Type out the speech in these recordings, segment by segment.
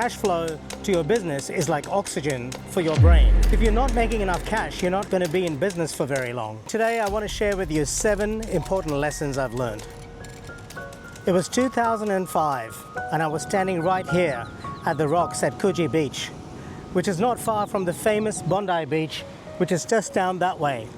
cash flow to your business is like oxygen for your brain. If you're not making enough cash, you're not going to be in business for very long. Today, I want to share with you 7 important lessons I've learned. It was 2005, and I was standing right here at the rocks at Coogee Beach, which is not far from the famous Bondi Beach, which is just down that way.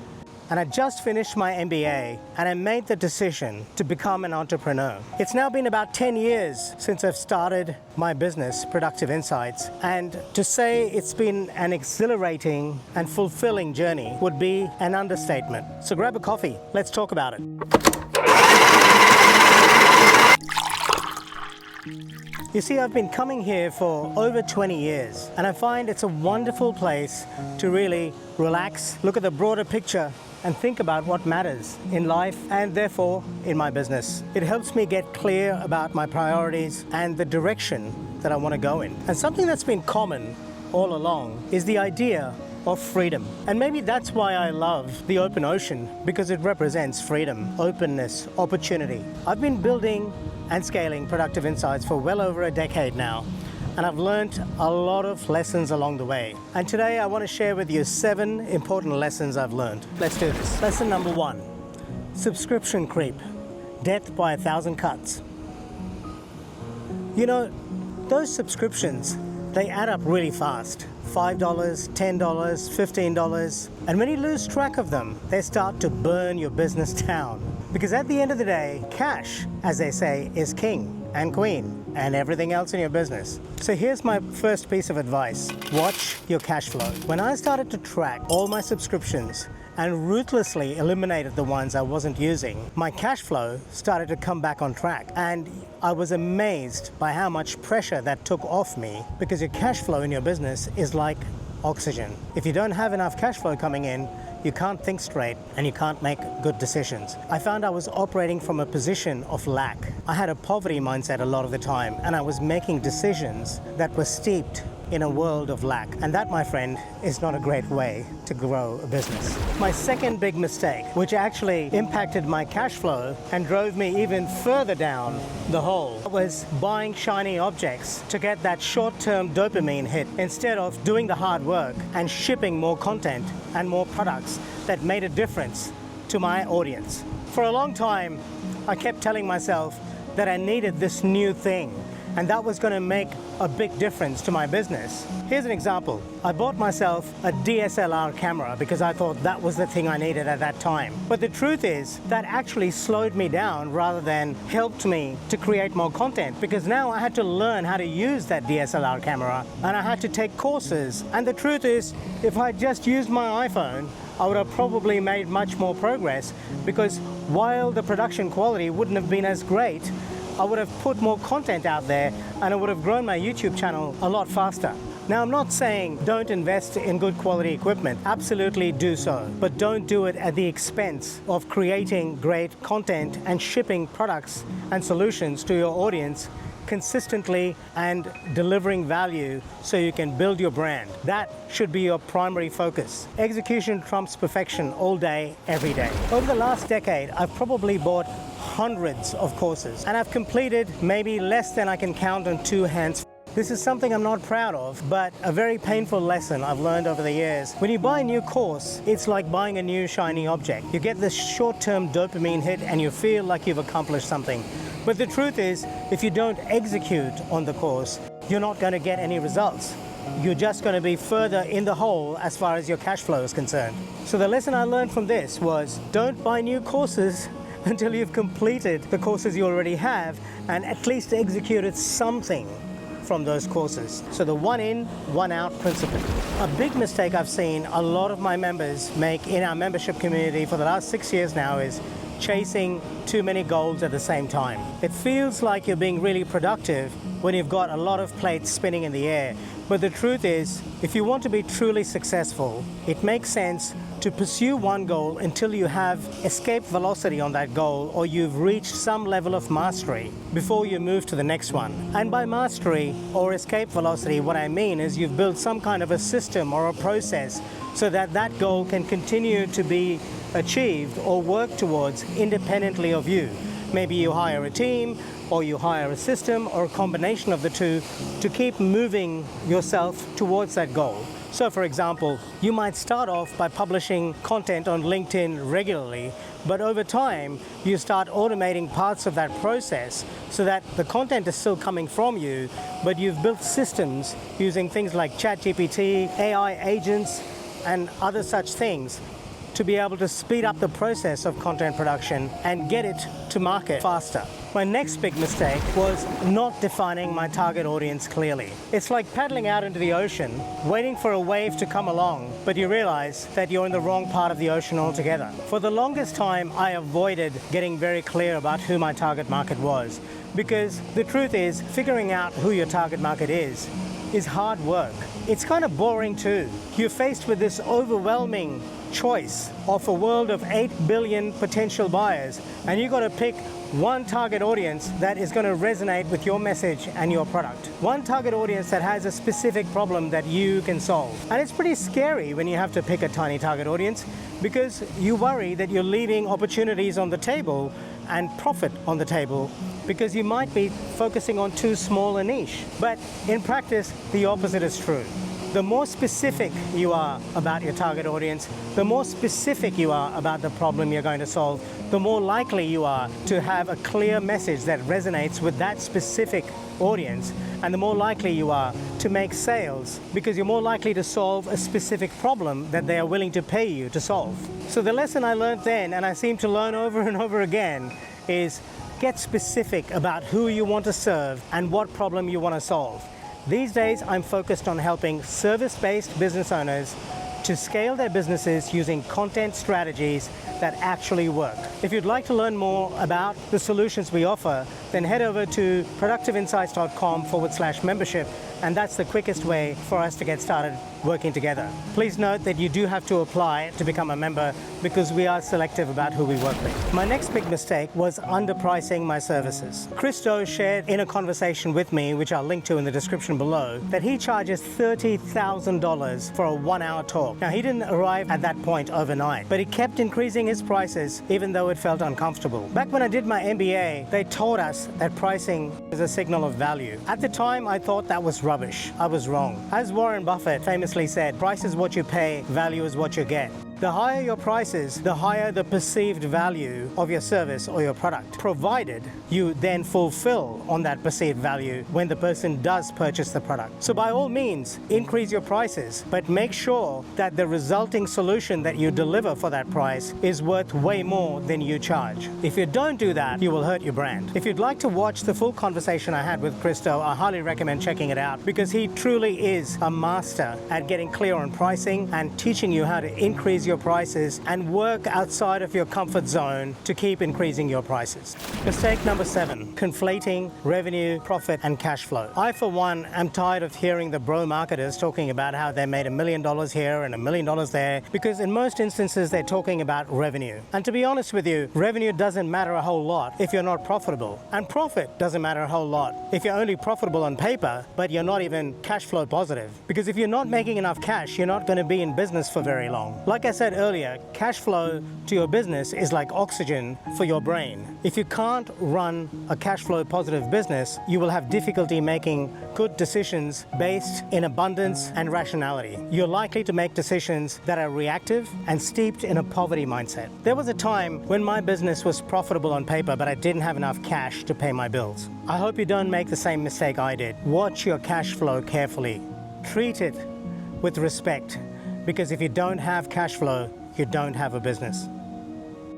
And I just finished my MBA, and I made the decision to become an entrepreneur. It's now been about 10 years since I've started my business, Productive Insights, and to say it's been an exhilarating and fulfilling journey would be an understatement. So grab a coffee, let's talk about it. You see, I've been coming here for over 20 years, and I find it's a wonderful place to really relax, look at the broader picture, and think about what matters in life and therefore in my business. It helps me get clear about my priorities and the direction that I want to go in. And something that's been common all along is the idea of freedom. And maybe that's why I love the open ocean, because it represents freedom, openness, opportunity. I've been building and scaling Productive Insights for well over a decade now, and I've learned a lot of lessons along the way. And today I want to share with you 7 important lessons I've learned. Let's do this. Lesson number 1, subscription creep, death by 1,000 cuts. You know, those subscriptions, they add up really fast. $5, $10, $15. And when you lose track of them, they start to burn your business down. Because at the end of the day, cash, as they say, is king and queen and everything else in your business. So here's my first piece of advice. Watch your cash flow. When I started to track all my subscriptions and ruthlessly eliminated the ones I wasn't using, my cash flow started to come back on track. And I was amazed by how much pressure that took off me, because your cash flow in your business is like oxygen. If you don't have enough cash flow coming in, you can't think straight and you can't make good decisions. I found I was operating from a position of lack. I had a poverty mindset a lot of the time, and I was making decisions that were steeped in a world of lack. And that, my friend, is not a great way to grow a business. My second big mistake, which actually impacted my cash flow and drove me even further down the hole, was buying shiny objects to get that short-term dopamine hit instead of doing the hard work and shipping more content and more products that made a difference to my audience. For a long time, I kept telling myself that I needed this new thing, and that was going to make a big difference to my business. Here's an example. I bought myself a DSLR camera because I thought that was the thing I needed at that time. But the truth is, that actually slowed me down rather than helped me to create more content, because now I had to learn how to use that DSLR camera, and I had to take courses. And the truth is, if I just used my iPhone, I would have probably made much more progress, because while the production quality wouldn't have been as great, I would have put more content out there and I would have grown my YouTube channel a lot faster. Now, I'm not saying don't invest in good quality equipment. Absolutely do so. But don't do it at the expense of creating great content and shipping products and solutions to your audience consistently and delivering value so you can build your brand. That should be your primary focus. Execution trumps perfection all day, every day. Over the last decade, I've probably bought hundreds of courses, and I've completed maybe less than I can count on 2 hands. This is something I'm not proud of, but a very painful lesson I've learned over the years. When you buy a new course, it's like buying a new shiny object. You get this short-term dopamine hit and you feel like you've accomplished something. But the truth is, if you don't execute on the course, you're not going to get any results. You're just going to be further in the hole as far as your cash flow is concerned. So the lesson I learned from this was, don't buy new courses until you've completed the courses you already have and at least executed something from those courses. So the one in, one out principle. A big mistake I've seen a lot of my members make in our membership community for the last 6 years now is chasing too many goals at the same time. It feels like you're being really productive when you've got a lot of plates spinning in the air. But the truth is, if you want to be truly successful, it makes sense to pursue one goal until you have escape velocity on that goal, or you've reached some level of mastery before you move to the next one. And by mastery or escape velocity, what I mean is you've built some kind of a system or a process so that that goal can continue to be achieved or work towards independently of you. Maybe you hire a team, or you hire a system, or a combination of the two to keep moving yourself towards that goal. So for example, you might start off by publishing content on LinkedIn regularly, but over time, you start automating parts of that process so that the content is still coming from you, but you've built systems using things like ChatGPT, AI agents, and other such things to be able to speed up the process of content production and get it to market faster. My next big mistake was not defining my target audience clearly. It's like paddling out into the ocean, waiting for a wave to come along, but you realize that you're in the wrong part of the ocean altogether. For the longest time, I avoided getting very clear about who my target market was, because the truth is, figuring out who your target market is hard work. It's kind of boring too. You're faced with this overwhelming choice of a world of 8 billion potential buyers, and you've got to pick one target audience that is going to resonate with your message and your product. One target audience that has a specific problem that you can solve. And it's pretty scary when you have to pick a tiny target audience, because you worry that you're leaving opportunities on the table and profit on the table, because you might be focusing on too small a niche. But in practice, the opposite is true. The more specific you are about your target audience, the more specific you are about the problem you're going to solve, the more likely you are to have a clear message that resonates with that specific audience, and the more likely you are to make sales, because you're more likely to solve a specific problem that they are willing to pay you to solve. So the lesson I learned then, and I seem to learn over and over again, is get specific about who you want to serve and what problem you want to solve. These days, I'm focused on helping service-based business owners to scale their businesses using content strategies that actually work. If you'd like to learn more about the solutions we offer, then head over to productiveinsights.com/membership, and that's the quickest way for us to get started working together. Please note that you do have to apply to become a member, because we are selective about who we work with. My next big mistake was underpricing my services. Christo shared in a conversation with me, which I'll link to in the description below, that he charges $30,000 for a 1-hour talk. Now, he didn't arrive at that point overnight, but he kept increasing his prices even though it felt uncomfortable. Back when I did my MBA, they taught us that pricing is a signal of value. At the time, I thought that was rubbish. I was wrong. As Warren Buffett famously said, price is what you pay, value is what you get. The higher your prices, the higher the perceived value of your service or your product, provided you then fulfill on that perceived value when the person does purchase the product. So by all means, increase your prices, but make sure that the resulting solution that you deliver for that price is worth way more than you charge. If you don't do that, you will hurt your brand. If you'd like to watch the full conversation I had with Christo, I highly recommend checking it out, because he truly is a master at getting clear on pricing and teaching you how to increase your prices and work outside of your comfort zone to keep increasing your prices. Mistake number 7, conflating revenue, profit, and cash flow. I, for one, am tired of hearing the bro marketers talking about how they made $1 million here and $1 million there, because in most instances they're talking about revenue. And to be honest with you, revenue doesn't matter a whole lot if you're not profitable. And profit doesn't matter a whole lot if you're only profitable on paper, but you're not even cash flow positive. Because if you're not making enough cash, you're not going to be in business for very long. Like I said earlier, cash flow to your business is like oxygen for your brain. If you can't run a cash flow positive business, you will have difficulty making good decisions based in abundance and rationality. You're likely to make decisions that are reactive and steeped in a poverty mindset. There was a time when my business was profitable on paper, but I didn't have enough cash to pay my bills. I hope you don't make the same mistake I did. Watch your cash flow carefully. Treat it with respect, because if you don't have cash flow, you don't have a business.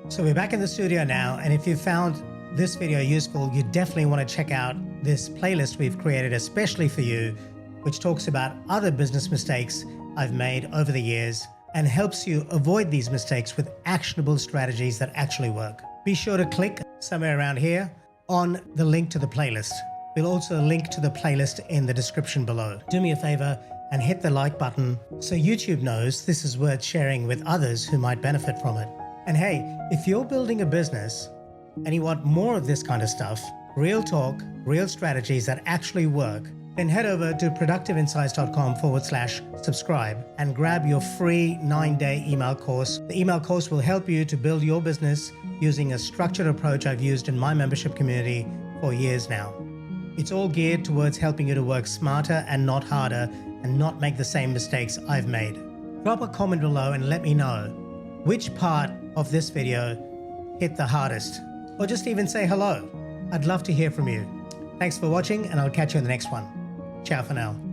So we're back in the studio now, and if you found this video useful, you definitely want to check out this playlist we've created especially for you, which talks about other business mistakes I've made over the years and helps you avoid these mistakes with actionable strategies that actually work. Be sure to click somewhere around here on the link to the playlist. We'll also link to the playlist in the description below. Do me a favor and hit the like button so YouTube knows this is worth sharing with others who might benefit from it. And hey, if you're building a business and you want more of this kind of stuff, real talk, real strategies that actually work, then head over to productiveinsights.com/subscribe and grab your free 9-day email course. The email course will help you to build your business using a structured approach I've used in my membership community for years now. It's all geared towards helping you to work smarter and not harder and not make the same mistakes I've made. Drop a comment below and let me know which part of this video hit the hardest, or just even say hello. I'd love to hear from you. Thanks for watching, and I'll catch you in the next one. Ciao for now.